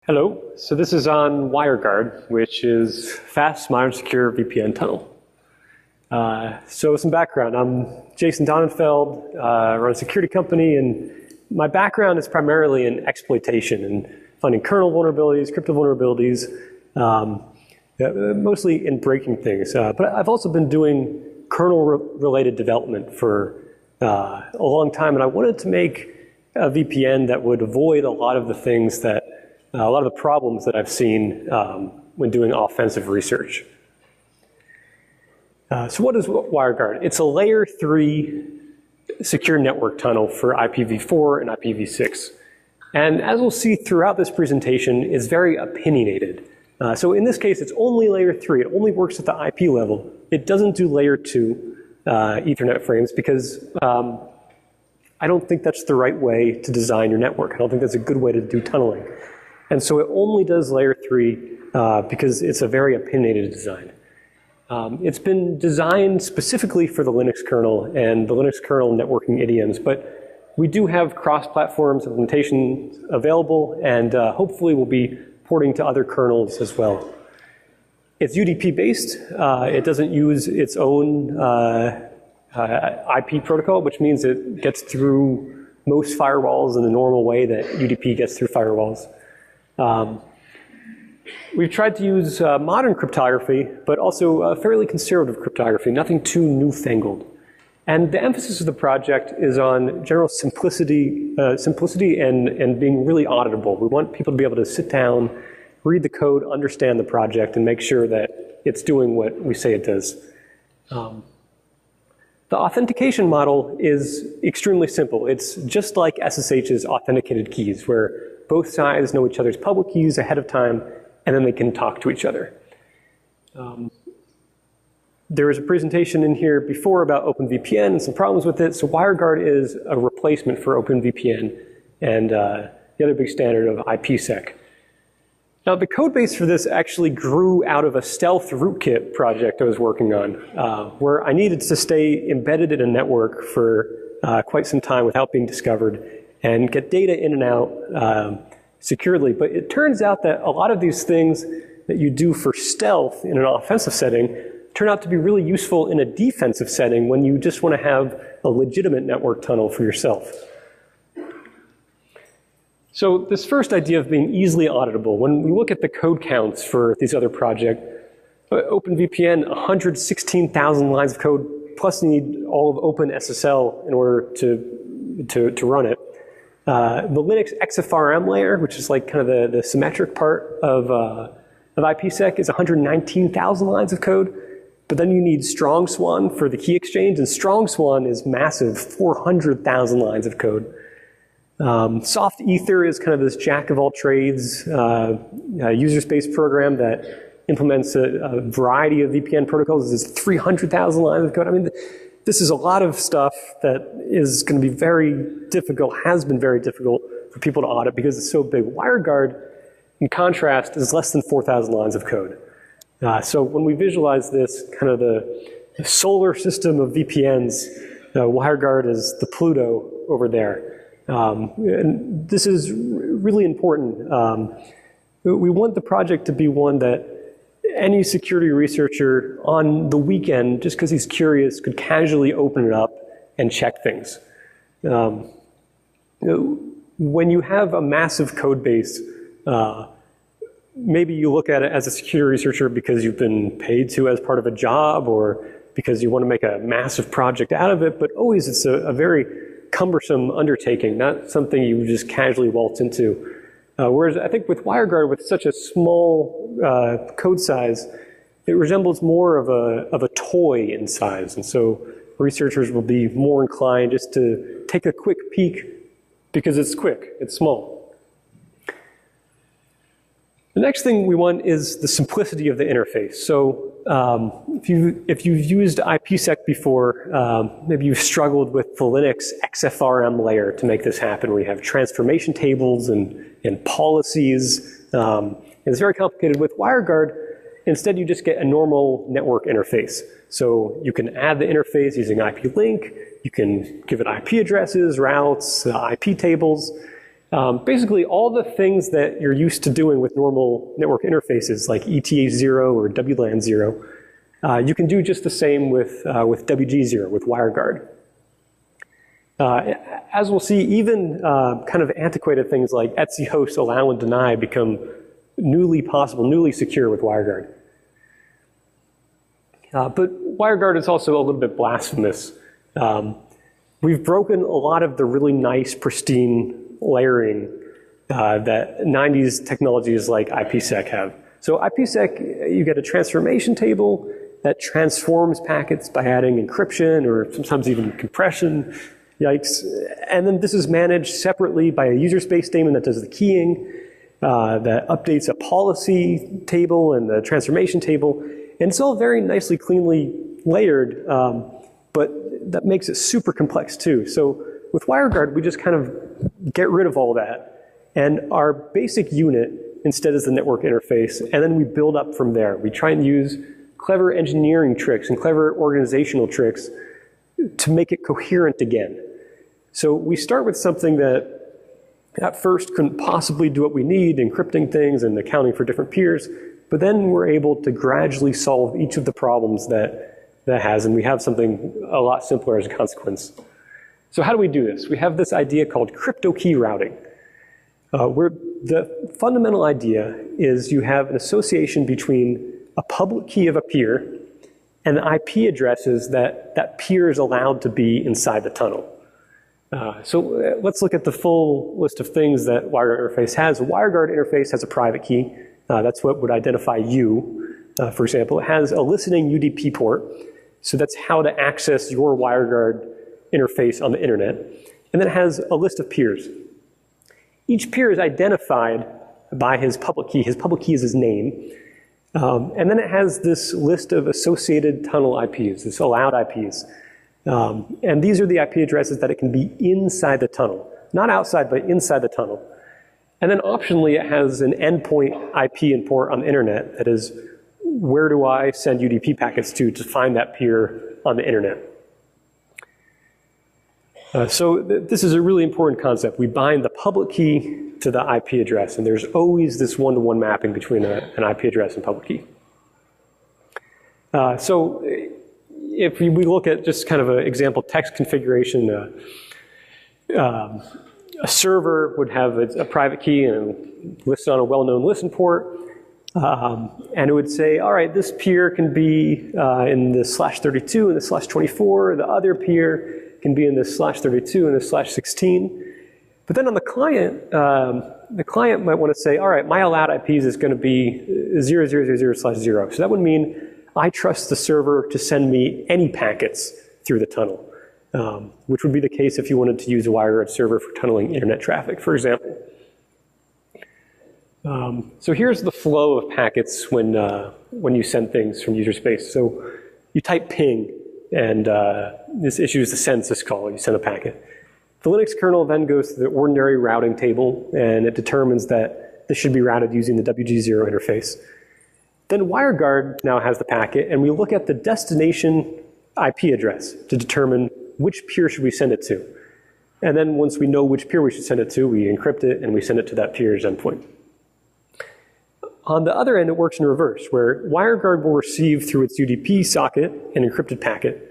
Hello, so this is on WireGuard, which is fast, modern, secure VPN tunnel. So some background, I'm Jason Donenfeld, run a security company, and my background is primarily in exploitation and finding kernel vulnerabilities, crypto vulnerabilities, mostly in breaking things. But I've also been doing kernel-related development for a long time, and I wanted to make a VPN that would avoid a lot of the things that a lot of the problems that I've seen when doing offensive research. So what is WireGuard? It's a layer 3 secure network tunnel for IPv4 and IPv6. And as we'll see throughout this presentation, it's very opinionated. So in this case, it's only layer 3. It only works at the IP level. It doesn't do layer 2 Ethernet frames because I don't think that's the right way to design your network. I don't think that's a good way to do tunneling. And so it only does layer 3 because it's a very opinionated design. It's been designed specifically for the Linux kernel and the Linux kernel networking idioms, but we do have cross-platform implementations available, and hopefully we'll be porting to other kernels as well. It's UDP-based. It doesn't use its own IP protocol, which means it gets through most firewalls in the normal way that UDP gets through firewalls. We've tried to use modern cryptography, but also fairly conservative cryptography, nothing too newfangled. And the emphasis of the project is on general simplicity and being really auditable. We want people to be able to sit down, read the code, understand the project, and make sure that it's doing what we say it does. The authentication model is extremely simple. It's just like SSH's authenticated keys, where both sides know each other's public keys ahead of time, and then they can talk to each other. There was a presentation in here before about OpenVPN and some problems with it. So WireGuard is a replacement for OpenVPN and the other big standard of IPsec. Now the code base for this actually grew out of a stealth rootkit project I was working on, where I needed to stay embedded in a network for quite some time without being discovered and get data in and out securely. But it turns out that a lot of these things that you do for stealth in an offensive setting turn out to be really useful in a defensive setting when you just want to have a legitimate network tunnel for yourself. So this first idea of being easily auditable, when we look at the code counts for these other projects, OpenVPN, 116,000 lines of code, plus you need all of OpenSSL in order to run it. The Linux XFRM layer, which is like kind of the symmetric part of IPsec, is 119,000 lines of code. But then you need Strong Swan for the key exchange, and Strong Swan is massive, 400,000 lines of code. Soft Ether is kind of this jack of all trades user space program that implements a variety of VPN protocols. This is 300,000 lines of code. I mean, this is a lot of stuff that is going to be very difficult, has been very difficult for people to audit because it's so big. WireGuard, in contrast, is less than 4,000 lines of code. So when we visualize this, kind of the solar system of VPNs, WireGuard is the Pluto over there. And this is really important. We want the project to be one that any security researcher on the weekend, just because he's curious, could casually open it up and check things. When you have a massive code base, maybe you look at it as a security researcher because you've been paid to as part of a job or because you want to make a massive project out of it, but always it's a very cumbersome undertaking, not something you just casually waltz into. Whereas I think with WireGuard, with such a small code size, it resembles more of a toy in size. And so researchers will be more inclined just to take a quick peek because it's quick, it's small. The next thing we want is the simplicity of the interface. So if you've used IPsec before, maybe you've struggled with the Linux XFRM layer to make this happen, where you have transformation tables and policies. And it's very complicated. With WireGuard, instead you just get a normal network interface. So you can add the interface using IP link, you can give it IP addresses, routes, IP tables, Basically, all the things that you're used to doing with normal network interfaces, like ETH0 or WLAN0, you can do just the same with WG0, with WireGuard. As we'll see, even kind of antiquated things like etc host allow and deny become newly possible, newly secure with WireGuard. But WireGuard is also a little bit blasphemous. We've broken a lot of the really nice, pristine layering that 90s technologies like IPsec have. So IPsec, you get a transformation table that transforms packets by adding encryption or sometimes even compression. Yikes. And then this is managed separately by a user space daemon that does the keying, that updates a policy table and the transformation table. And it's all very nicely, cleanly layered, but that makes it super complex too. So with WireGuard, we just kind of get rid of all that. And our basic unit instead is the network interface, and then we build up from there. We try and use clever engineering tricks and clever organizational tricks to make it coherent again. So we start with something that at first couldn't possibly do what we need, encrypting things and accounting for different peers, but then we're able to gradually solve each of the problems that has, and we have something a lot simpler as a consequence. So how do we do this? We have this idea called cryptokey routing, where the fundamental idea is you have an association between a public key of a peer and the IP addresses that peer is allowed to be inside the tunnel. So let's look at the full list of things that WireGuard interface has. A WireGuard interface has a private key. That's what would identify you, for example. It has a listening UDP port. So that's how to access your WireGuard interface on the internet. And then it has a list of peers. Each peer is identified by his public key. His public key is his name. And then it has this list of associated tunnel IPs, this allowed IPs. And these are the IP addresses that it can be inside the tunnel. Not outside, but inside the tunnel. And then optionally, it has an endpoint IP and port on the internet that is, where do I send UDP packets to find that peer on the internet? So this is a really important concept. We bind the public key to the IP address, and there's always this one-to-one mapping between an IP address and public key. So if we look at just kind of an example text configuration, a server would have a private key and listed on a well-known listen port. And it would say, all right, this peer can be in the /32 and the /24. The other peer can be in the /32 and the /16. But then on the client might want to say, all right, my allowed IPs is going to be 0000/0. So that would mean I trust the server to send me any packets through the tunnel, which would be the case if you wanted to use a WireGuard server for tunneling internet traffic, for example. So here's the flow of packets when you send things from user space. So you type ping, and this issues the send syscall. You send a packet. The Linux kernel then goes to the ordinary routing table, and it determines that this should be routed using the WG0 interface. Then WireGuard now has the packet, and we look at the destination IP address to determine which peer should we send it to. And then once we know which peer we should send it to, we encrypt it, and we send it to that peer's endpoint. On the other end, it works in reverse, where WireGuard will receive through its UDP socket an encrypted packet.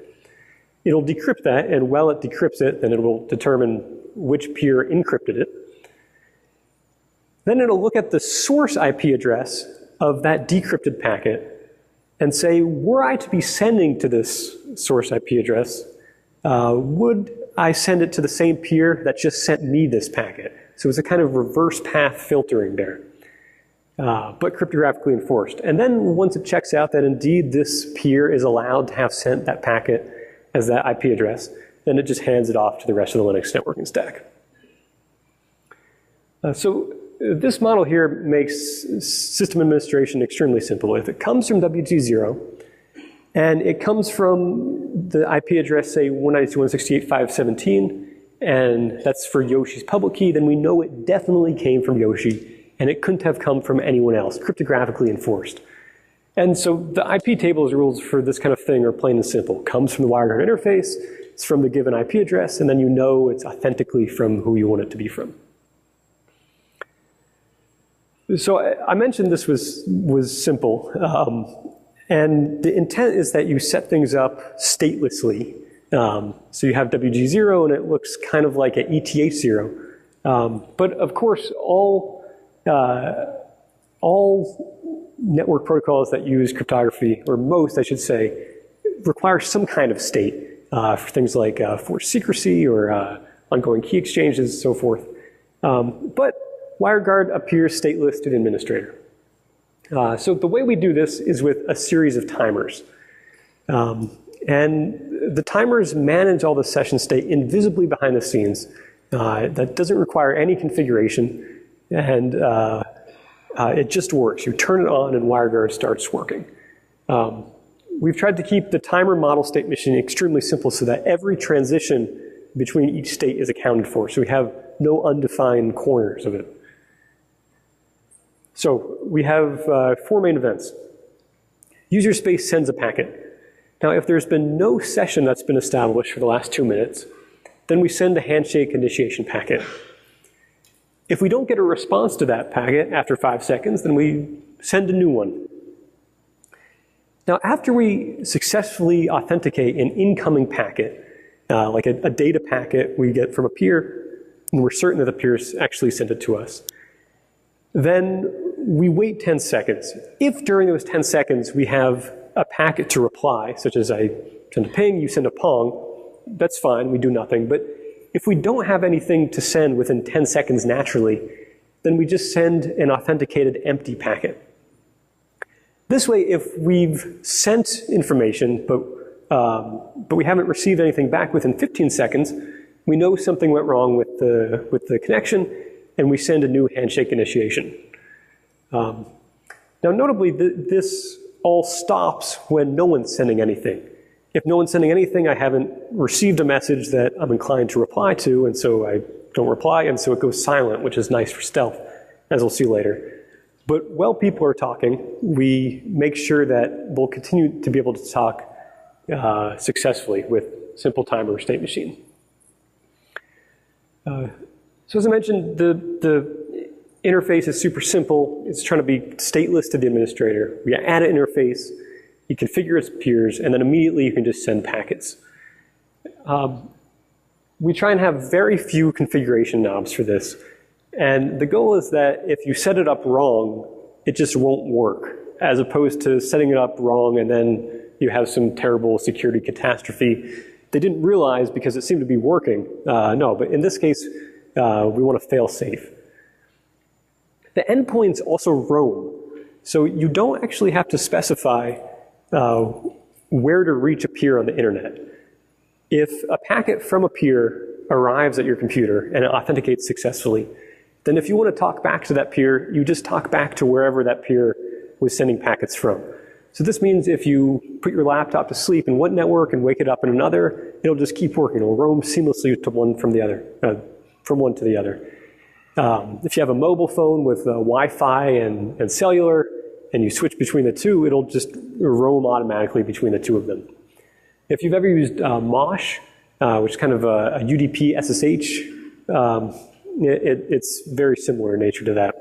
It'll decrypt that, and while it decrypts it, then it will determine which peer encrypted it. Then it'll look at the source IP address of that decrypted packet and say, were I to be sending to this source IP address, would I send it to the same peer that just sent me this packet? So it's a kind of reverse path filtering there. But cryptographically enforced. And then once it checks out that indeed this peer is allowed to have sent that packet as that IP address, then it just hands it off to the rest of the Linux networking stack. So this model here makes system administration extremely simple. If it comes from WG0, and it comes from the IP address, say 192.168.517, and that's for Yoshi's public key, then we know it definitely came from Yoshi, and it couldn't have come from anyone else, cryptographically enforced. And so the IP tables rules for this kind of thing are plain and simple. It comes from the WireGuard interface, it's from the given IP address, and then you know it's authentically from who you want it to be from. So I mentioned this was simple. And the intent is that you set things up statelessly. So you have WG0 and it looks kind of like an ETH0. But of course, all network protocols that use cryptography, or most I should say, require some kind of state for things like forced secrecy or ongoing key exchanges and so forth. But WireGuard appears stateless to the administrator. So the way we do this is with a series of timers. And the timers manage all the session state invisibly behind the scenes. That doesn't require any configuration, and it just works. You turn it on and WireGuard starts working. We've tried to keep the timer model state machine extremely simple so that every transition between each state is accounted for. So we have no undefined corners of it. So we have 4 main events. User space sends a packet. Now, if there's been no session that's been established for the last 2 minutes, then we send a handshake initiation packet. If we don't get a response to that packet after 5 seconds, then we send a new one. Now, after we successfully authenticate an incoming packet, like a data packet we get from a peer, and we're certain that the peer's actually sent it to us, then we wait 10 seconds. If during those 10 seconds we have a packet to reply, such as I send a ping, you send a pong, that's fine, we do nothing. But if we don't have anything to send within 10 seconds naturally, then we just send an authenticated empty packet. This way, if we've sent information, but we haven't received anything back within 15 seconds, we know something went wrong with the connection, and we send a new handshake initiation. Now, notably, this all stops when no one's sending anything. If no one's sending anything, I haven't received a message that I'm inclined to reply to, and so I don't reply, and so it goes silent, which is nice for stealth, as we'll see later. But while people are talking, we make sure that we'll continue to be able to talk successfuless with simple timer state machine. So as I mentioned, the interface is super simple. It's trying to be stateless to the administrator. We add an interface, you configure its peers, and then immediately you can just send packets. We try and have very few configuration knobs for this. And the goal is that if you set it up wrong, it just won't work, as opposed to setting it up wrong and then you have some terrible security catastrophe they didn't realize because it seemed to be working. No, but in this case, we want to fail safe. The endpoints also roam. So you don't actually have to specify where to reach a peer on the internet. If a packet from a peer arrives at your computer and it authenticates successfully, then if you want to talk back to that peer, you just talk back to wherever that peer was sending packets from. So this means if you put your laptop to sleep in one network and wake it up in another, it'll just keep working. It'll roam seamlessly to one from the other, from one to the other. If you have a mobile phone with Wi-Fi and cellular, and you switch between the two, it'll just roam automatically between the two of them. If you've ever used Mosh, which is kind of a UDP SSH, it's very similar in nature to that.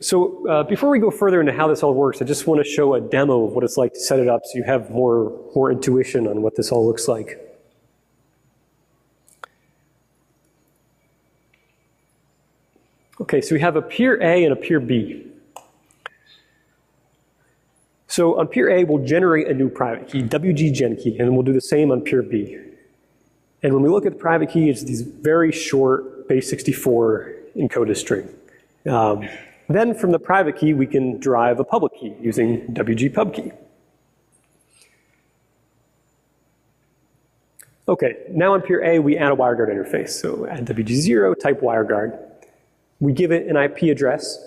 So before we go further into how this all works, I just want to show a demo of what it's like to set it up so you have more intuition on what this all looks like. Okay, so we have a peer A and a peer B. So on peer A, we'll generate a new private key, WG gen key, and we'll do the same on peer B. And when we look at the private key, it's these very short base 64 encoded string. Then from the private key, we can derive a public key using WG pub key. Okay, now on peer A, we add a WireGuard interface. So add WG0, type WireGuard. We give it an IP address.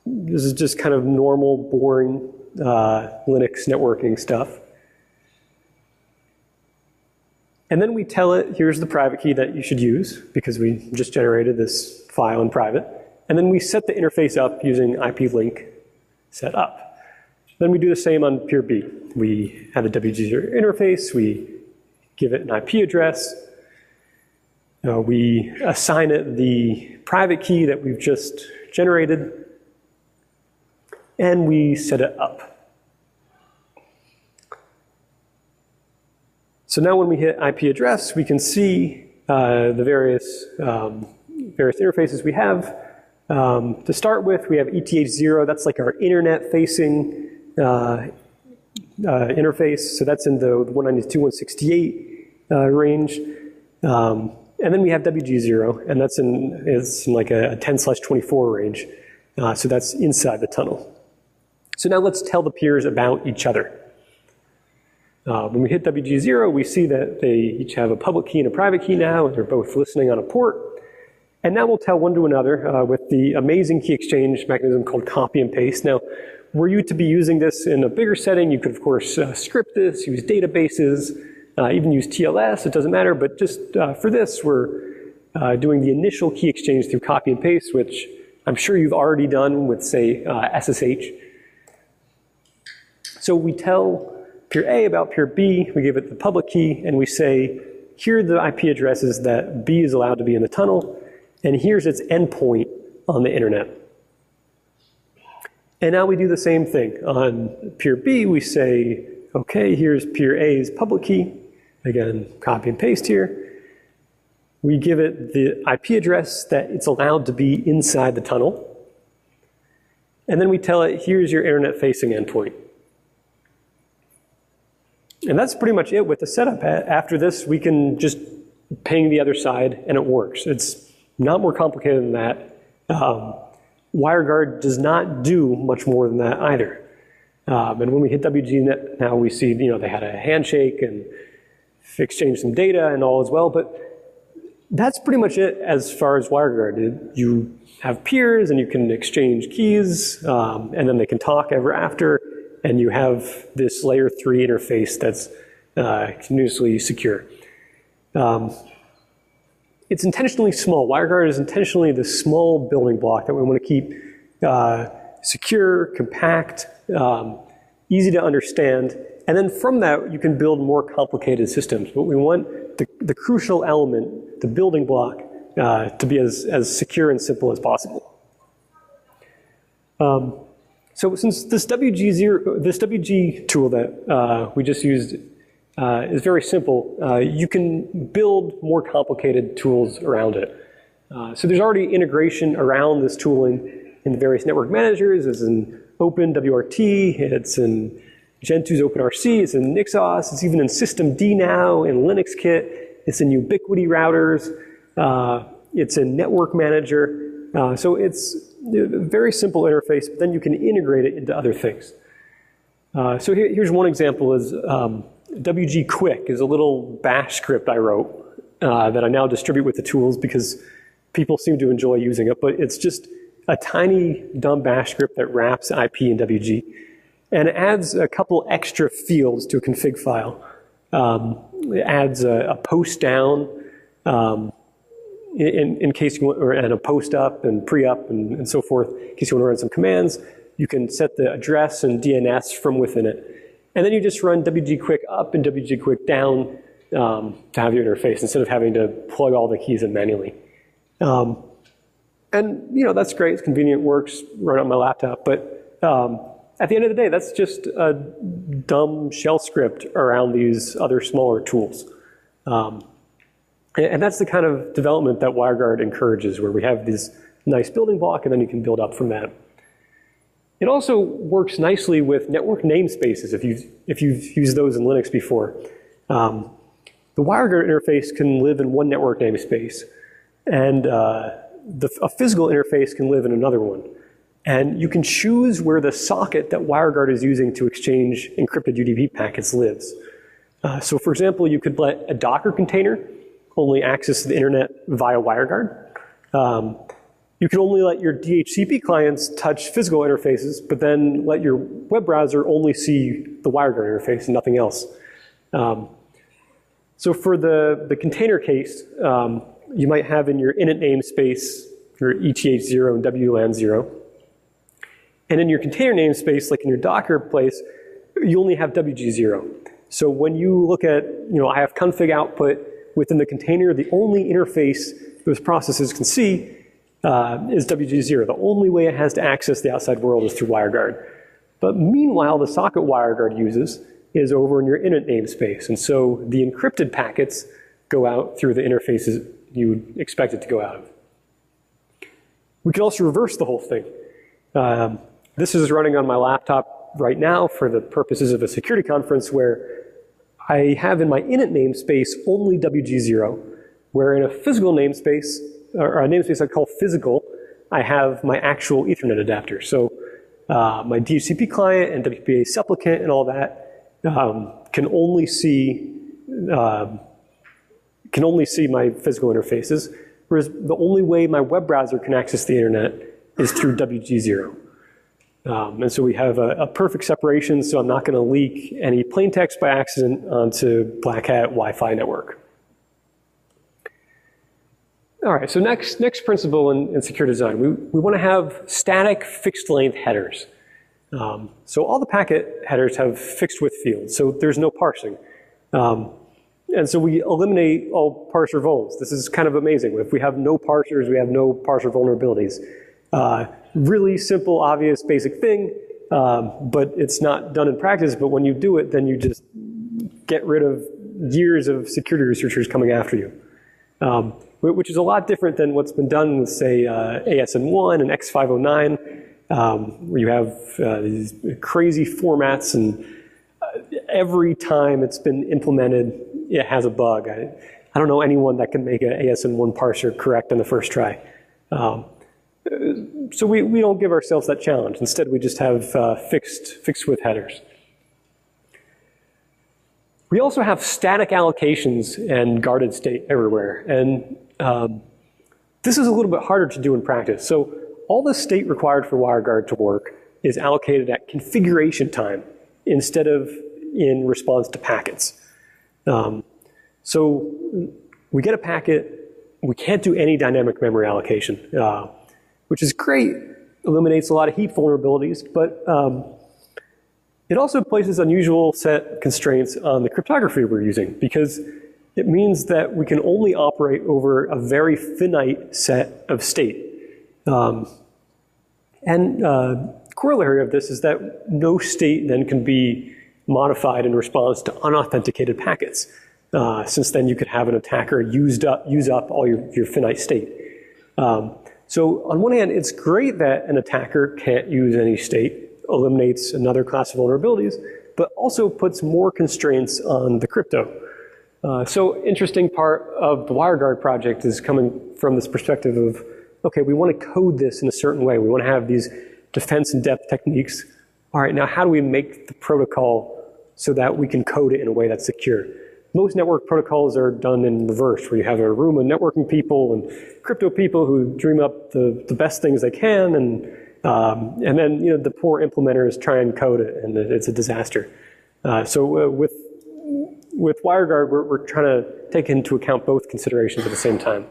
This is just kind of normal, boring Linux networking stuff. And then we tell it, here's the private key that you should use, because we just generated this file in private. And then we set the interface up using IP link set up. Then we do the same on peer B. We have a WG0 interface, we give it an IP address, We assign it the private key that we've just generated, and we set it up. So now when we hit IP address, we can see the various interfaces we have. To start with, we have ETH0. That's like our internet-facing interface. So that's in the 192.168 range. And then we have WG0, and that's in like a 10/24 range. So that's inside the tunnel. So now let's tell the peers about each other. When we hit WG0, we see that they each have a public key and a private key now, and they're both listening on a port. And now we'll tell one to another with the amazing key exchange mechanism called copy and paste. Now, were you to be using this in a bigger setting, you could, of course, script this, use databases, even use TLS, it doesn't matter. But just for this, we're doing the initial key exchange through copy and paste, which I'm sure you've already done with, say, SSH. So we tell peer A about peer B, we give it the public key, and we say, here are the IP addresses that B is allowed to be in the tunnel, and here's its endpoint on the internet. And now we do the same thing. On peer B, we say, okay, here's peer A's public key. Again, copy and paste here. We give it the IP address that it's allowed to be inside the tunnel. And then we tell it, here's your internet-facing endpoint. And that's pretty much it with the setup. After this, we can just ping the other side, and it works. It's not more complicated than that. WireGuard does not do much more than that either. And when we hit WG now, we see they had a handshake and exchanged some data and all as well. But that's pretty much it as far as WireGuard. You have peers, and you can exchange keys, and then they can talk ever after. And you have this layer 3 interface that's continuously secure. It's intentionally small. WireGuard is intentionally the small building block that we want to keep secure, compact, easy to understand. And then from that, you can build more complicated systems. But we want the crucial element, the building block, to be as secure and simple as possible. So since this WG tool that we just used is very simple, you can build more complicated tools around it. So there's already integration around this tooling in the various network managers. It's in OpenWRT, it's in Gentoo's OpenRC, it's in Nixos, it's even in systemd now, in LinuxKit, it's in Ubiquity routers, it's in Network Manager. So it's a very simple interface, but then you can integrate it into other things. So here's one example is WG Quick is a little bash script I wrote that I now distribute with the tools because people seem to enjoy using it, but it's just a tiny dumb bash script that wraps IP in WG. And it adds a couple extra fields to a config file. It adds a post down, in case you want, and a post up and pre-up and so forth. In case you want to run some commands, you can set the address and DNS from within it. And then you just run WG Quick up and WG Quick down to have your interface instead of having to plug all the keys in manually. And that's great, it's convenient, works, run on my laptop, but at the end of the day, that's just a dumb shell script around these other smaller tools. And that's the kind of development that WireGuard encourages, where we have this nice building block, and then you can build up from that. It also works nicely with network namespaces, if you've used those in Linux before. The WireGuard interface can live in one network namespace, and a physical interface can live in another one. And you can choose where the socket that WireGuard is using to exchange encrypted UDP packets lives. So for example, you could let a Docker container only access the internet via WireGuard. You can only let your DHCP clients touch physical interfaces, but then let your web browser only see the WireGuard interface and nothing else. So for the container case, you might have in your init namespace your ETH0 and WLAN 0. And in your container namespace, like in your Docker place, you only have WG0. So when you look at, I have config output, within the container, the only interface those processes can see is WG0. The only way it has to access the outside world is through WireGuard. But meanwhile, the socket WireGuard uses is over in your init namespace. And so the encrypted packets go out through the interfaces you would expect it to go out of. We can also reverse the whole thing. This is running on my laptop right now for the purposes of a security conference where I have in my init namespace only WG0, where in a physical namespace, or a namespace I call physical, I have my actual Ethernet adapter. So my DHCP client and WPA supplicant and all that can only see my physical interfaces, whereas the only way my web browser can access the internet is through WG0. And so we have a perfect separation, so I'm not going to leak any plain text by accident onto Black Hat Wi-Fi network. All right, so next principle in secure design, we want to have static fixed length headers. So all the packet headers have fixed width fields, so there's no parsing. And so we eliminate all parser vulns. This is kind of amazing. If we have no parsers, we have no parser vulnerabilities. Really simple, obvious, basic thing, but it's not done in practice. But when you do it, then you just get rid of years of security researchers coming after you, which is a lot different than what's been done with, say, ASN1 and X509, where you have these crazy formats, and every time it's been implemented, it has a bug. I don't know anyone that can make an ASN1 parser correct on the first try. So we don't give ourselves that challenge. Instead, we just have fixed width headers. We also have static allocations and guarded state everywhere. And this is a little bit harder to do in practice. So all the state required for WireGuard to work is allocated at configuration time instead of in response to packets. So we get a packet, we can't do any dynamic memory allocation, which is great, eliminates a lot of heap vulnerabilities, but it also places unusual set constraints on the cryptography we're using, because it means that we can only operate over a very finite set of state. Corollary of this is that no state then can be modified in response to unauthenticated packets, since then you could have an attacker use up all your finite state. So on one hand, it's great that an attacker can't use any state, eliminates another class of vulnerabilities, but also puts more constraints on the crypto. So interesting part of the WireGuard project is coming from this perspective of, okay, we want to code this in a certain way. We want to have these defense in depth techniques. All right, now how do we make the protocol so that we can code it in a way that's secure? Most network protocols are done in reverse, where you have a room of networking people and crypto people who dream up the best things they can, and then the poor implementers try and code it, and it's a disaster. So with WireGuard, we're trying to take into account both considerations at the same time.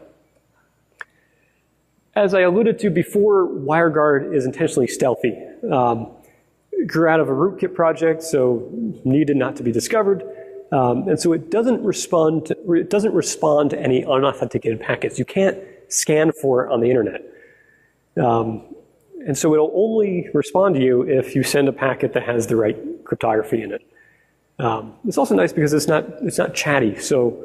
As I alluded to before, WireGuard is intentionally stealthy. Grew out of a rootkit project, so needed not to be discovered. And so it doesn't respond to any unauthenticated packets. You can't scan for it on the internet. And so it'll only respond to you if you send a packet that has the right cryptography in it. It's also nice because it's not chatty. So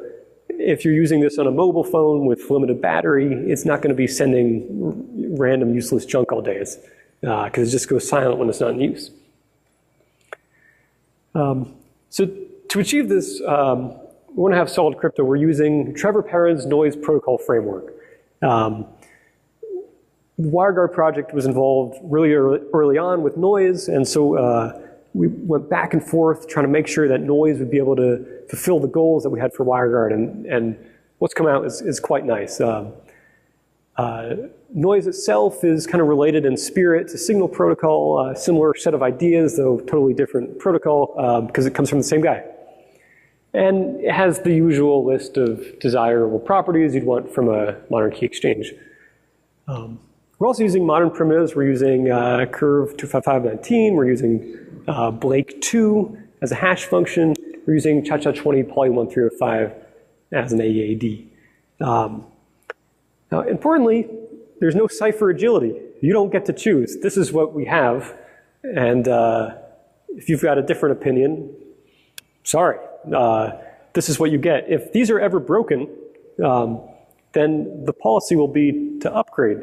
if you're using this on a mobile phone with limited battery, it's not going to be sending random useless junk all day. Because it just goes silent when it's not in use. So to achieve this, we want to have solid crypto. We're using Trevor Perrin's noise protocol framework. The WireGuard project was involved really early on with noise, and so we went back and forth trying to make sure that noise would be able to fulfill the goals that we had for WireGuard, and what's come out is quite nice. Noise itself is kind of related in spirit to Signal protocol, similar set of ideas, though totally different protocol, because it comes from the same guy. And it has the usual list of desirable properties you'd want from a modern key exchange. We're also using modern primitives. We're using curve 25519. We're using Blake2 as a hash function. We're using cha-cha-20 poly 1305 as an AEAD. Now, importantly, there's no cipher agility. You don't get to choose. This is what we have, and if you've got a different opinion, sorry, this is what you get. If these are ever broken, then the policy will be to upgrade.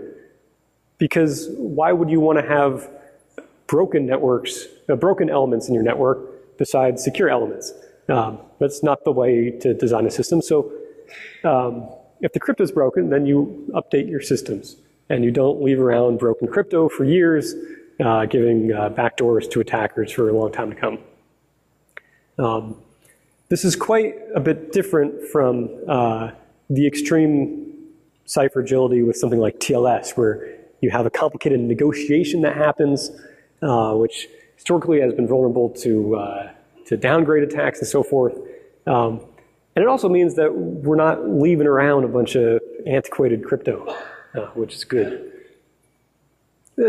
Because why would you want to have broken networks, broken elements in your network besides secure elements? That's not the way to design a system. So if the crypto is broken, then you update your systems. And you don't leave around broken crypto for years, giving backdoors to attackers for a long time to come. This is quite a bit different from the extreme cipher agility with something like TLS, where you have a complicated negotiation that happens, which historically has been vulnerable to downgrade attacks and so forth. And it also means that we're not leaving around a bunch of antiquated crypto, which is good.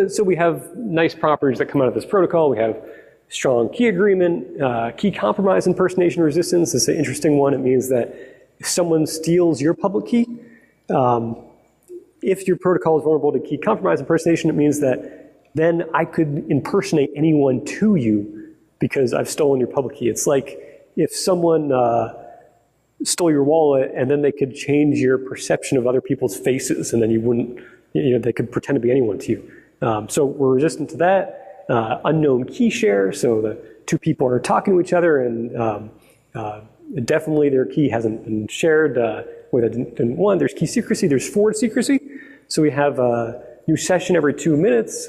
So we have nice properties that come out of this protocol. We have strong key agreement, key compromise impersonation resistance. It's an interesting one. It means that if someone steals your public key, if your protocol is vulnerable to key compromise impersonation, it means that then I could impersonate anyone to you because I've stolen your public key. It's like if someone stole your wallet and then they could change your perception of other people's faces, and then you wouldn't, they could pretend to be anyone to you. So we're resistant to that. Unknown key share, so the two people are talking to each other and definitely their key hasn't been shared with a different one. There's key secrecy, there's forward secrecy. So we have a new session every 2 minutes.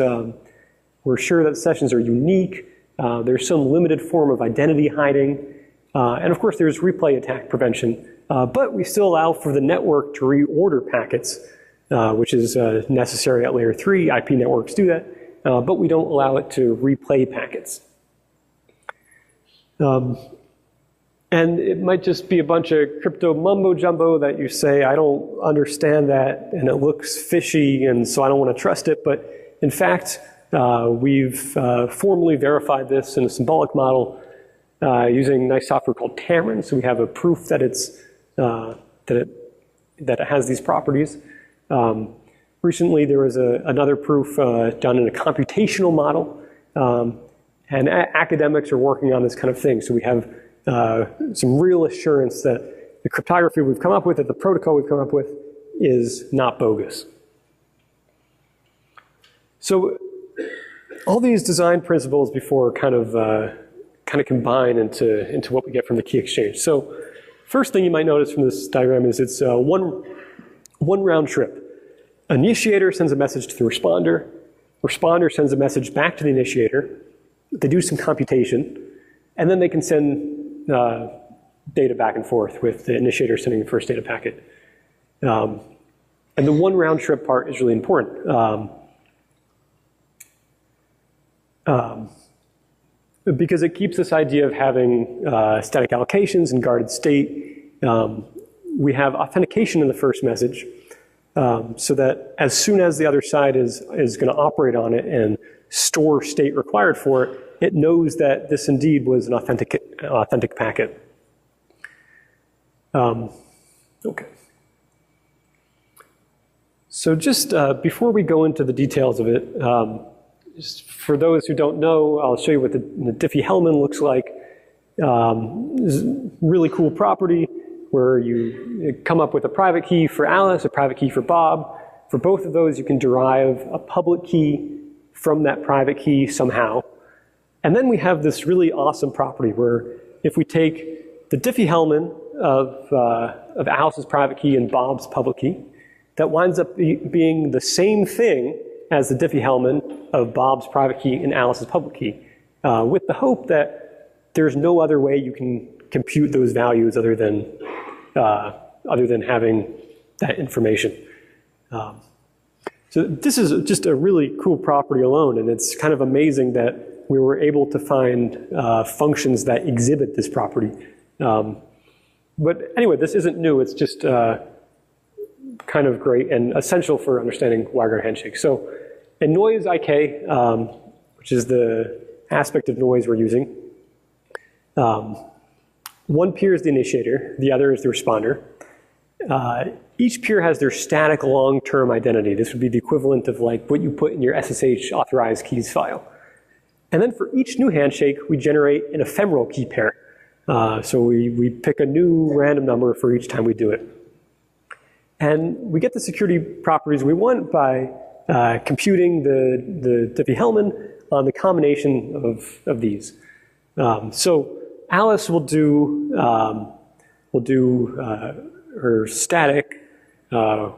We're sure that sessions are unique. There's some limited form of identity hiding. And of course there's replay attack prevention. But we still allow for the network to reorder packets, which is necessary at layer 3. IP networks do that. But we don't allow it to replay packets. And it might just be a bunch of crypto mumbo jumbo that you say, I don't understand that, and it looks fishy, and so I don't want to trust it. But in fact, we've formally verified this in a symbolic model using nice software called Tamron. So we have a proof that that it has these properties. Recently, there was another proof done in a computational model, and academics are working on this kind of thing. So we have some real assurance that the cryptography we've come up with, that the protocol we've come up with, is not bogus. So all these design principles before kind of combine into what we get from the key exchange. So first thing you might notice from this diagram is it's one round trip. Initiator sends a message to the responder. Responder sends a message back to the initiator. They do some computation, and then they can send data back and forth with the initiator sending the first data packet. And the one round trip part is really important. Because it keeps this idea of having static allocations and guarded state. We have authentication in the first message. So that as soon as the other side is going to operate on it and store state required for it, it knows that this indeed was an authentic packet. Okay. So just before we go into the details of it, just for those who don't know, I'll show you what the Diffie-Hellman looks like. This is a really cool property where you come up with a private key for Alice, a private key for Bob. For both of those, you can derive a public key from that private key somehow. And then we have this really awesome property where if we take the Diffie-Hellman of Alice's private key and Bob's public key, that winds up being the same thing as the Diffie-Hellman of Bob's private key and Alice's public key, with the hope that there's no other way you can compute those values other than having that information. So this is just a really cool property alone, and it's kind of amazing that we were able to find functions that exhibit this property. But anyway, this isn't new. It's just kind of great and essential for understanding WireGuard handshake. So in noise IK, which is the aspect of noise we're using, One peer is the initiator, the other is the responder. Each peer has their static long-term identity. This would be the equivalent of like what you put in your SSH authorized keys file. And then for each new handshake, we generate an ephemeral key pair. So we pick a new random number for each time we do it. And we get the security properties we want by computing the Diffie-Hellman on the combination of these. So Alice will do her static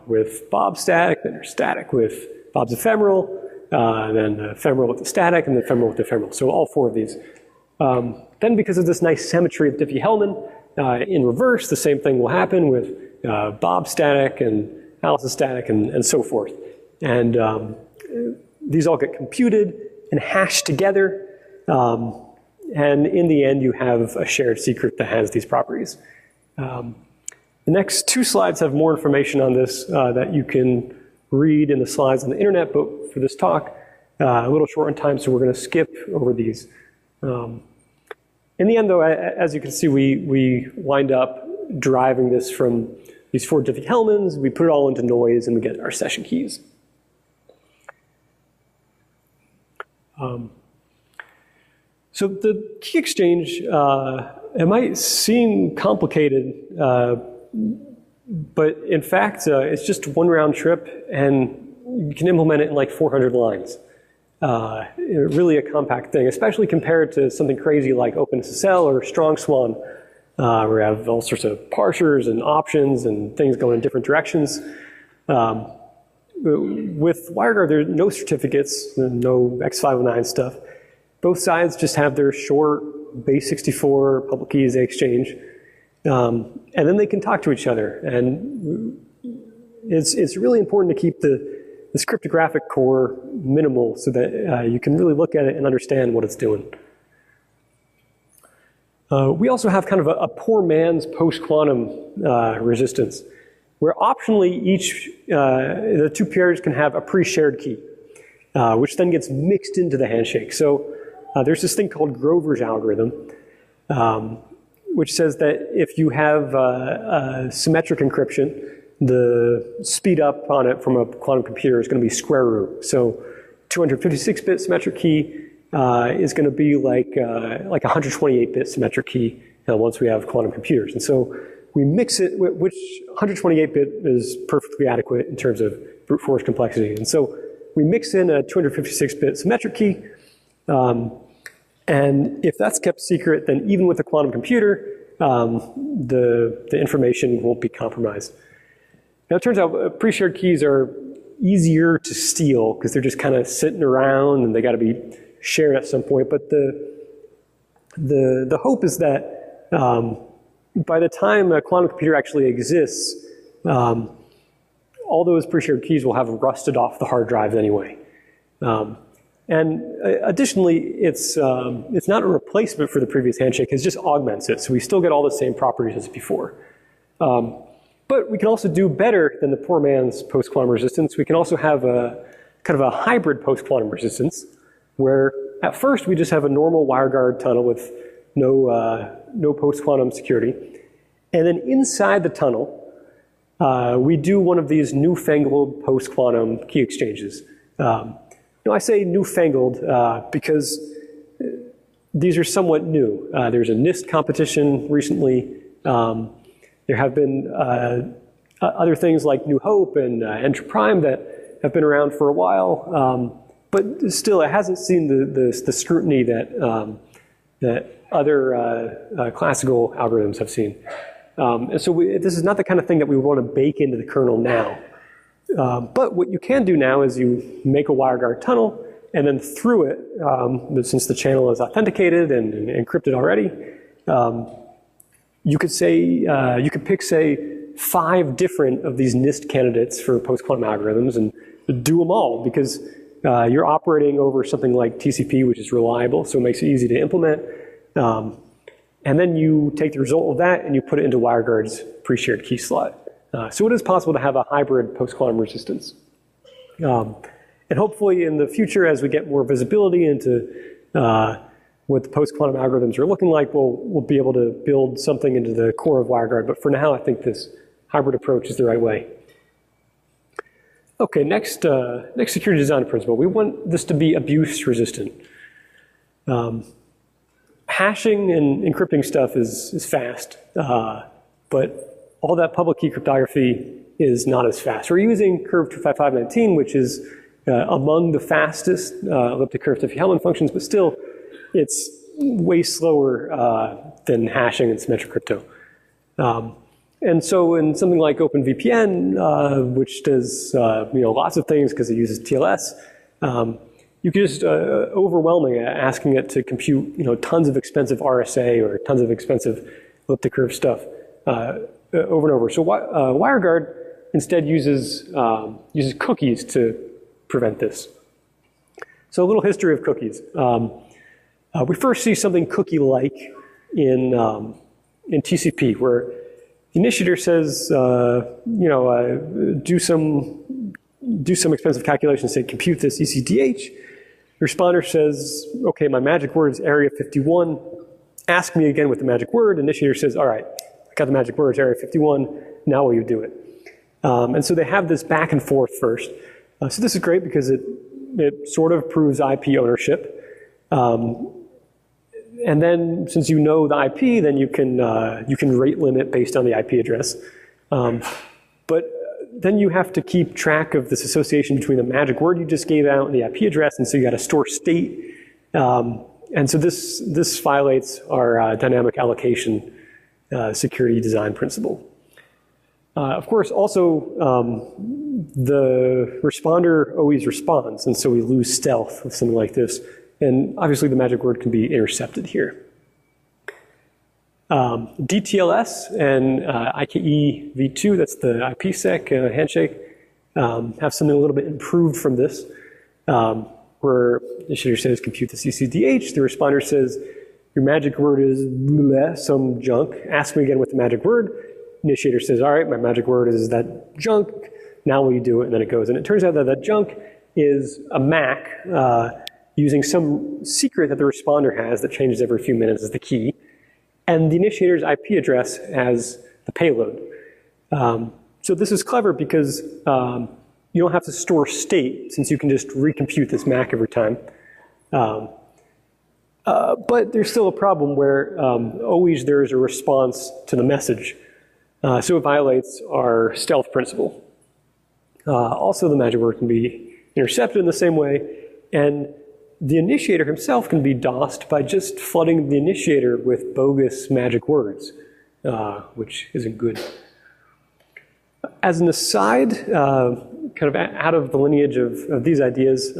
with Bob's static, then her static with Bob's ephemeral, then ephemeral with the static, and then ephemeral with the ephemeral. So all four of these. Then because of this nice symmetry of Diffie-Hellman, in reverse, the same thing will happen with Bob's static and Alice's static and so forth. And these all get computed and hashed together. And in the end, you have a shared secret that has these properties. The next two slides have more information on this that you can read in the slides on the internet, but for this talk, a little short on time, so we're going to skip over these. In the end, though, as you can see, we wind up deriving this from these four Diffie-Hellmans. We put it all into noise, and we get our session keys. So the key exchange, it might seem complicated, but in fact, it's just one round trip, and you can implement it in like 400 lines. Really a compact thing, especially compared to something crazy like OpenSSL or StrongSwan, where we have all sorts of parsers and options and things going in different directions. With WireGuard, there's no certificates, no X509 stuff. Both sides just have their short base 64 public keys they exchange, and then they can talk to each other. And it's really important to keep this cryptographic core minimal so that you can really look at it and understand what it's doing. We also have kind of a poor man's post-quantum resistance, where optionally the two pairs can have a pre-shared key, which then gets mixed into the handshake. So there's this thing called Grover's algorithm, which says that if you have a symmetric encryption, the speed up on it from a quantum computer is going to be square root. So 256-bit symmetric key is going to be like a 128-bit symmetric key once we have quantum computers. And so we mix it, which 128-bit is perfectly adequate in terms of brute force complexity. And so we mix in a 256-bit symmetric key, and if that's kept secret, then even with a quantum computer, the information won't be compromised. Now, it turns out pre-shared keys are easier to steal because they're just kind of sitting around and they got to be shared at some point. But the hope is that by the time a quantum computer actually exists, all those pre-shared keys will have rusted off the hard drive anyway. And additionally, it's not a replacement for the previous handshake, it just augments it. So we still get all the same properties as before. But we can also do better than the poor man's post-quantum resistance. We can also have a kind of a hybrid post-quantum resistance, where at first we just have a normal WireGuard tunnel with no post-quantum security. And then inside the tunnel, we do one of these newfangled post-quantum key exchanges. I say newfangled because these are somewhat new. There's a NIST competition recently. There have been other things like New Hope and Enterprime that have been around for a while, but still it hasn't seen the scrutiny that other classical algorithms have seen. And so this is not the kind of thing that we want to bake into the kernel now. But what you can do now is you make a WireGuard tunnel, and then through it, since the channel is authenticated and encrypted already, you could pick, say, 5 different of these NIST candidates for post-quantum algorithms and do them all, because you're operating over something like TCP, which is reliable, so it makes it easy to implement. And then you take the result of that and you put it into WireGuard's pre-shared key slot. So it is possible to have a hybrid post-quantum resistance. And hopefully in the future, as we get more visibility into what the post-quantum algorithms are looking like, we'll be able to build something into the core of WireGuard. But for now, I think this hybrid approach is the right way. Okay, next security design principle. We want this to be abuse resistant. Hashing and encrypting stuff is fast, but all that public key cryptography is not as fast. We're using curve 25519, which is among the fastest elliptic curve Diffie-Hellman functions, but still it's way slower than hashing and symmetric crypto. And so in something like OpenVPN, which does lots of things because it uses TLS, you can just overwhelming it, asking it to compute tons of expensive RSA or tons of expensive elliptic curve stuff over and over. So WireGuard instead uses cookies to prevent this. So a little history of cookies. We first see something cookie-like in TCP, where the initiator says, do some expensive calculation, say compute this ECDH. The responder says, okay, my magic word is area 51. Ask me again with the magic word. Initiator says, all right, I got the magic word, it's area 51. Now will you do it? And so they have this back and forth first. So this is great because it sort of proves IP ownership. And then since you know the IP, then you can rate limit based on the IP address. But then you have to keep track of this association between the magic word you just gave out and the IP address, and so you got to store state. And so this violates our dynamic allocation security design principle. Of course, also the responder always responds, and so we lose stealth with something like this. And obviously the magic word can be intercepted here. DTLS and IKE v2, that's the IPsec handshake, have something a little bit improved from this, where the initiator says compute the CCDH, the responder says your magic word is bleh, some junk, ask me again with the magic word. Initiator says, all right, my magic word is that junk, now will you do it? And then it goes. And it turns out that that junk is a MAC using some secret that the responder has that changes every few minutes as the key, and the initiator's IP address as the payload. So this is clever because you don't have to store state, since you can just recompute this MAC every time. But there's still a problem where always there is a response to the message. So it violates our stealth principle. Also, the magic word can be intercepted in the same way, and the initiator himself can be DOSed by just flooding the initiator with bogus magic words, which isn't good. As an aside, kind of out of the lineage of these ideas,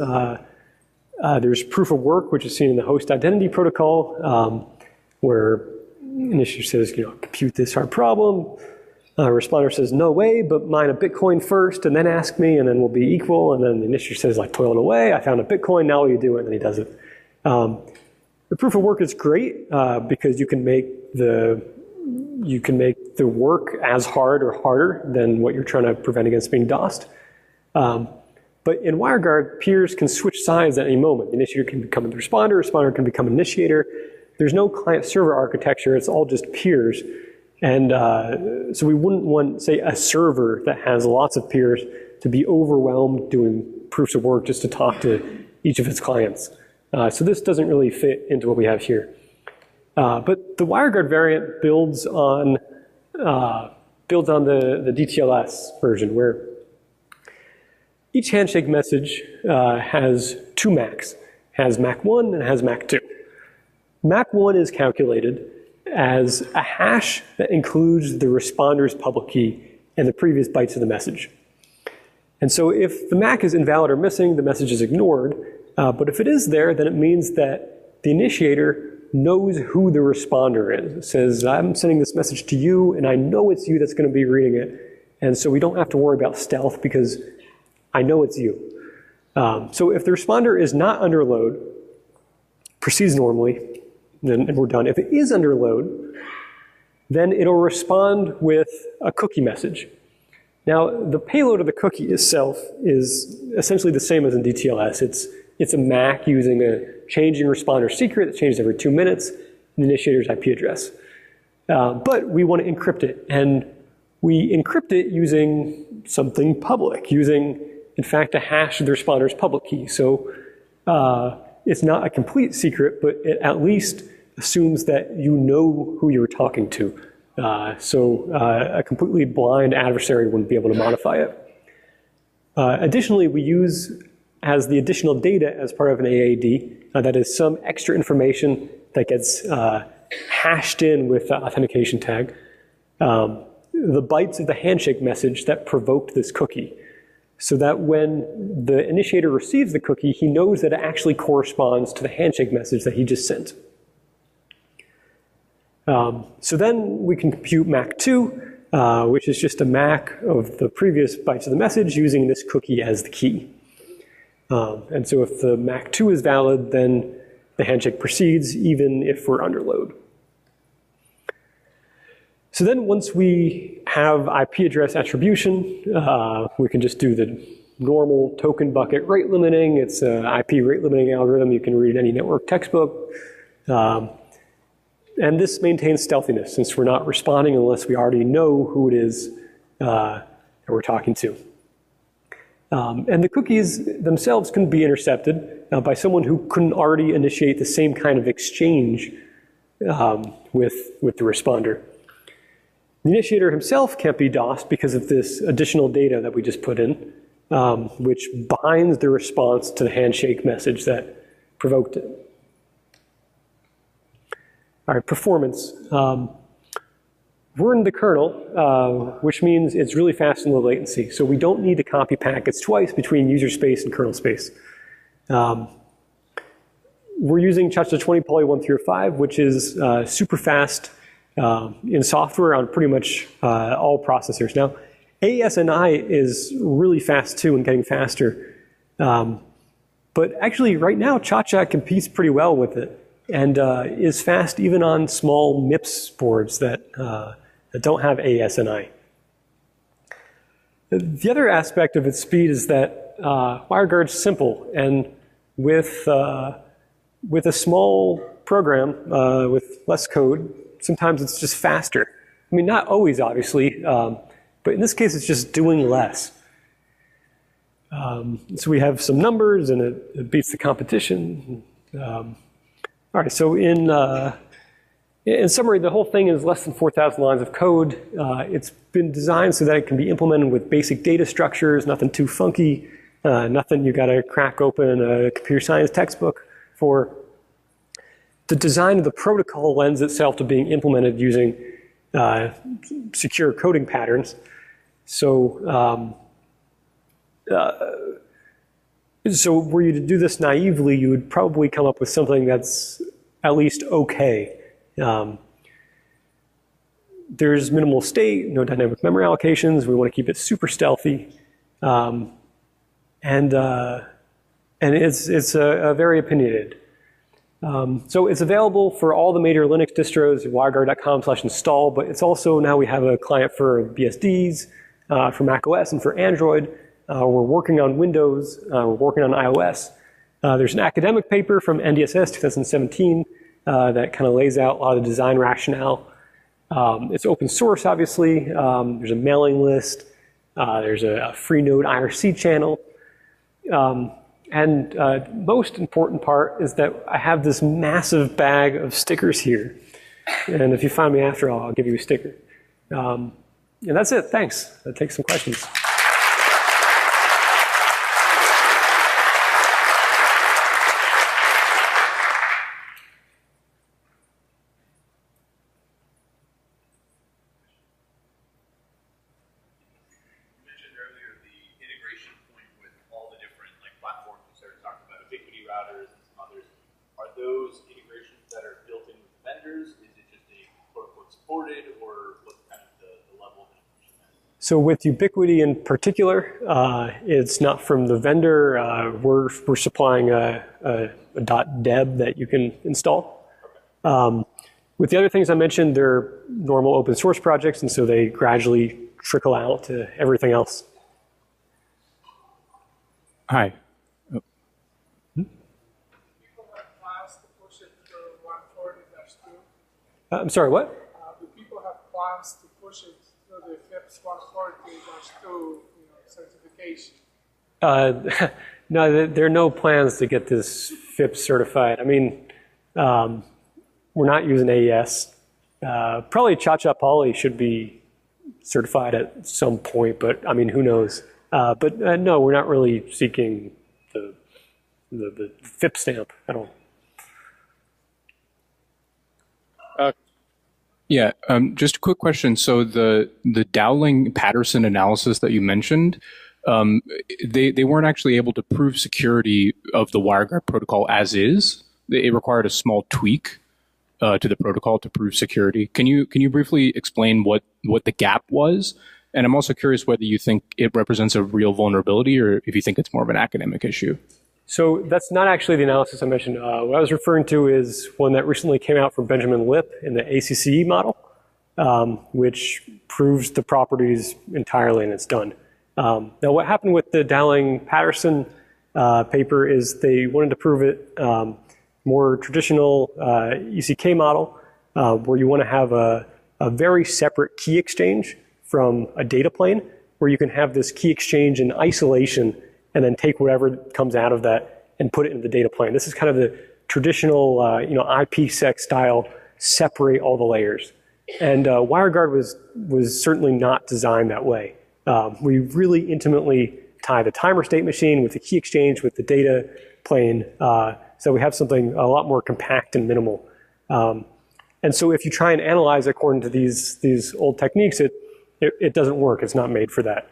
there's proof of work, which is seen in the host identity protocol, where initiator says, compute this hard problem. Responder says, no way, but mine a Bitcoin first, and then ask me, and then we'll be equal. And then the initiator says, like, toil it away. I found a Bitcoin, now will you do it? And then he does it. The proof of work is great because you can make the work as hard or harder than what you're trying to prevent against being DOSed. But in WireGuard, peers can switch sides at any moment. The initiator can become the responder can become an initiator. There's no client-server architecture. It's all just peers. And so we wouldn't want, say, a server that has lots of peers to be overwhelmed doing proofs of work just to talk to each of its clients. So this doesn't really fit into what we have here. But the WireGuard variant builds on the DTLS version, where each handshake message has two MACs. It has MAC 1 and it has MAC 2. MAC 1 is calculated as a hash that includes the responder's public key and the previous bytes of the message. And so if the MAC is invalid or missing, the message is ignored. But if it is there, then it means that the initiator knows who the responder is. It says, I'm sending this message to you, and I know it's you that's going to be reading it. And so we don't have to worry about stealth because I know it's you. So if the responder is not under load, proceeds normally, and we're done. If it is under load, then it'll respond with a cookie message. Now, the payload of the cookie itself is essentially the same as in DTLS. it's a MAC using a changing responder secret that changes every 2 minutes, the initiator's IP address. But we want to encrypt it, and we encrypt it using something public, using, in fact, a hash of the responder's public key. So it's not a complete secret, but it at least assumes that you know who you're talking to. So a completely blind adversary wouldn't be able to modify it. Additionally, we use as the additional data as part of an AAD, that is some extra information that gets hashed in with the authentication tag, the bytes of the handshake message that provoked this cookie, so that when the initiator receives the cookie, he knows that it actually corresponds to the handshake message that he just sent. So then we can compute MAC2, which is just a MAC of the previous bytes of the message using this cookie as the key. And so if the MAC2 is valid, then the handshake proceeds even if we're under load. So then once we have IP address attribution, we can just do the normal token bucket rate limiting. It's an IP rate limiting algorithm. You can read any network textbook. And this maintains stealthiness since we're not responding unless we already know who it is that we're talking to. And the cookies themselves can be intercepted by someone who couldn't already initiate the same kind of exchange with the responder. The initiator himself can't be DOSed because of this additional data that we just put in, which binds the response to the handshake message that provoked it. All right, performance. We're in the kernel, which means it's really fast and low latency. So we don't need to copy packets twice between user space and kernel space. We're using Cha-Cha-20 Poly 135, which is super fast in software on pretty much all processors. Now, AES-NI is really fast too and getting faster. But actually, right now, Cha-Cha competes pretty well with it and is fast even on small MIPS boards that don't have AES-NI. The other aspect of its speed is that WireGuard's simple, and with a small program with less code, sometimes it's just faster. I mean, not always, obviously, but in this case, it's just doing less. So we have some numbers, and it beats the competition. All right, so in summary, the whole thing is less than 4,000 lines of code. It's been designed so that it can be implemented with basic data structures, nothing too funky, nothing you gotta crack open a computer science textbook for. The design of the protocol lends itself to being implemented using secure coding patterns. So, so were you to do this naively, you would probably come up with something that's at least okay. There's minimal state, no dynamic memory allocations. We want to keep it super stealthy, and it's very opinionated. So it's available for all the major Linux distros at wireguard.com/install, but it's also now we have a client for BSDs, for macOS and for Android. We're working on Windows, we're working on iOS. There's an academic paper from NDSS 2017 that kind of lays out a lot of design rationale. It's open source, obviously. There's a mailing list. There's a free node IRC channel. And most important part is that I have this massive bag of stickers here. And if you find me after all, I'll give you a sticker. And that's it. Thanks. I'll take some questions. So with Ubiquity in particular, it's not from the vendor. We're supplying a .deb that you can install. With the other things I mentioned, they're normal open source projects, and so they gradually trickle out to everything else. Hi. I'm sorry, what? Do people have plans to push it through the FIPS 140-2 certification? No, there are no plans to get this FIPS certified. I mean, we're not using AES. Probably Cha-Cha Poly should be certified at some point, but I mean, who knows? But no, we're not really seeking the FIPS stamp at all. Yeah, just a quick question. So the Dowling-Patterson analysis that you mentioned, they weren't actually able to prove security of the WireGuard protocol as is. It required a small tweak to the protocol to prove security. Can you briefly explain what the gap was? And I'm also curious whether you think it represents a real vulnerability or if you think it's more of an academic issue. So that's not actually the analysis I mentioned. What I was referring to is one that recently came out from Benjamin Lip in the ACCE model, which proves the properties entirely, and it's done. Now, what happened with the Dowling-Patterson paper is they wanted to prove it more traditional ECK model, where you want to have a very separate key exchange from a data plane, where you can have this key exchange in isolation and then take whatever comes out of that and put it into the data plane. This is kind of the traditional IPsec style, separate all the layers. And WireGuard was certainly not designed that way. We really intimately tie the timer state machine with the key exchange with the data plane, so we have something a lot more compact and minimal. And so if you try and analyze according to these old techniques, it doesn't work. It's not made for that.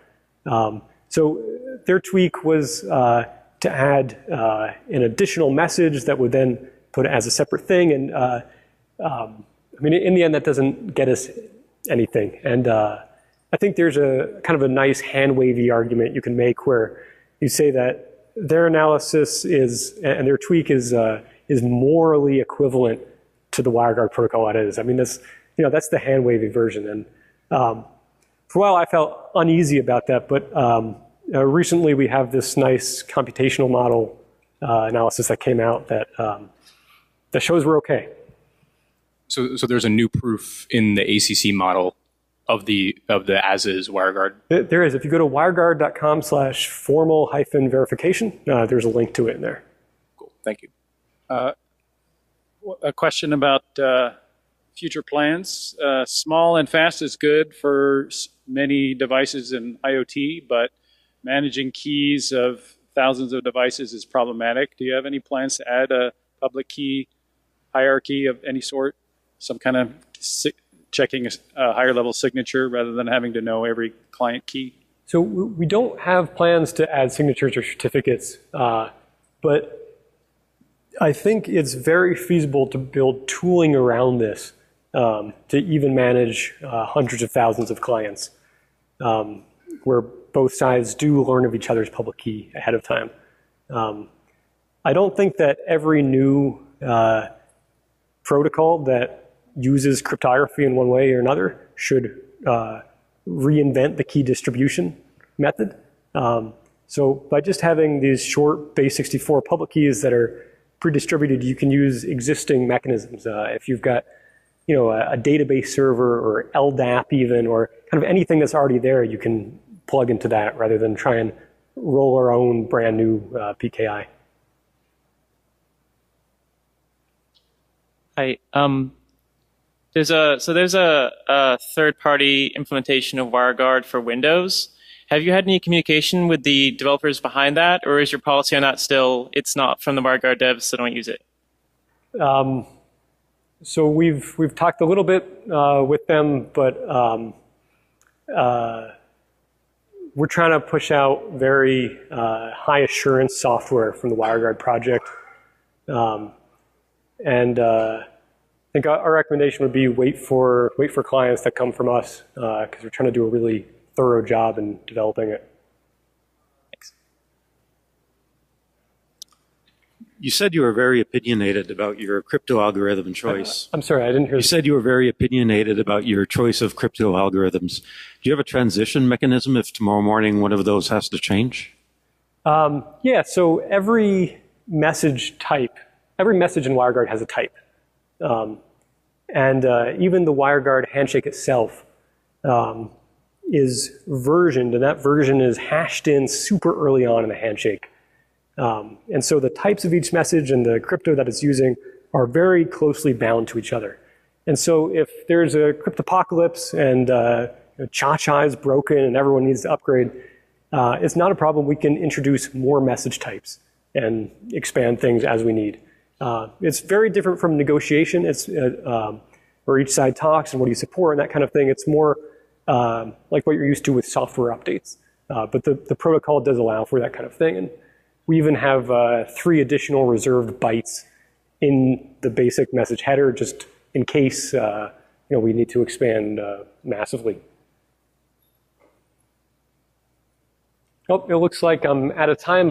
So their tweak was to add an additional message that would then put it as a separate thing. And I mean, in the end, that doesn't get us anything. And I think there's a kind of a nice hand-wavy argument you can make where you say that their analysis is, and their tweak is morally equivalent to the WireGuard protocol it is. I mean, that's the hand-wavy version. And for a while, I felt uneasy about that, but recently we have this nice computational model analysis that came out that shows we're okay. So there's a new proof in the ACC model of the as-is WireGuard? There is. If you go to wireguard.com/formal-verification, there's a link to it in there. Cool. Thank you. A question about future plans. Small and fast is good for many devices in IoT, but managing keys of thousands of devices is problematic. Do you have any plans to add a public key hierarchy of any sort? Some kind of checking a higher level signature rather than having to know every client key? So we don't have plans to add signatures or certificates, but I think it's very feasible to build tooling around this to even manage hundreds of thousands of clients, where both sides do learn of each other's public key ahead of time. I don't think that every new protocol that uses cryptography in one way or another should reinvent the key distribution method. So by just having these short base64 public keys that are pre-distributed, you can use existing mechanisms. If you've got a database server or LDAP even, or kind of anything that's already there, you can plug into that rather than try and roll our own brand new PKI. Hi. There's a third-party implementation of WireGuard for Windows. Have you had any communication with the developers behind that, or is your policy on that still, it's not from the WireGuard devs, so don't use it? So we've talked a little bit with them, but we're trying to push out very high assurance software from the WireGuard project. I think our recommendation would be wait for clients that come from us, because we're trying to do a really thorough job in developing it. Thanks. You said you were very opinionated about your crypto algorithm choice. I'm sorry, I didn't hear. You said you were very opinionated about your choice of crypto algorithms. Do you have a transition mechanism if tomorrow morning one of those has to change? Yeah, so every message in WireGuard has a type. And even the WireGuard handshake itself is versioned, and that version is hashed in super early on in the handshake. And so the types of each message and the crypto that it's using are very closely bound to each other. And so if there's a cryptopocalypse and Cha-Cha is broken and everyone needs to upgrade, it's not a problem. We can introduce more message types and expand things as we need. It's very different from negotiation. It's where each side talks and what do you support and that kind of thing. It's more like what you're used to with software updates. But the protocol does allow for that kind of thing. And we even have 3 additional reserved bytes in the basic message header, just in case we need to expand massively. Oh, it looks like I'm out of time.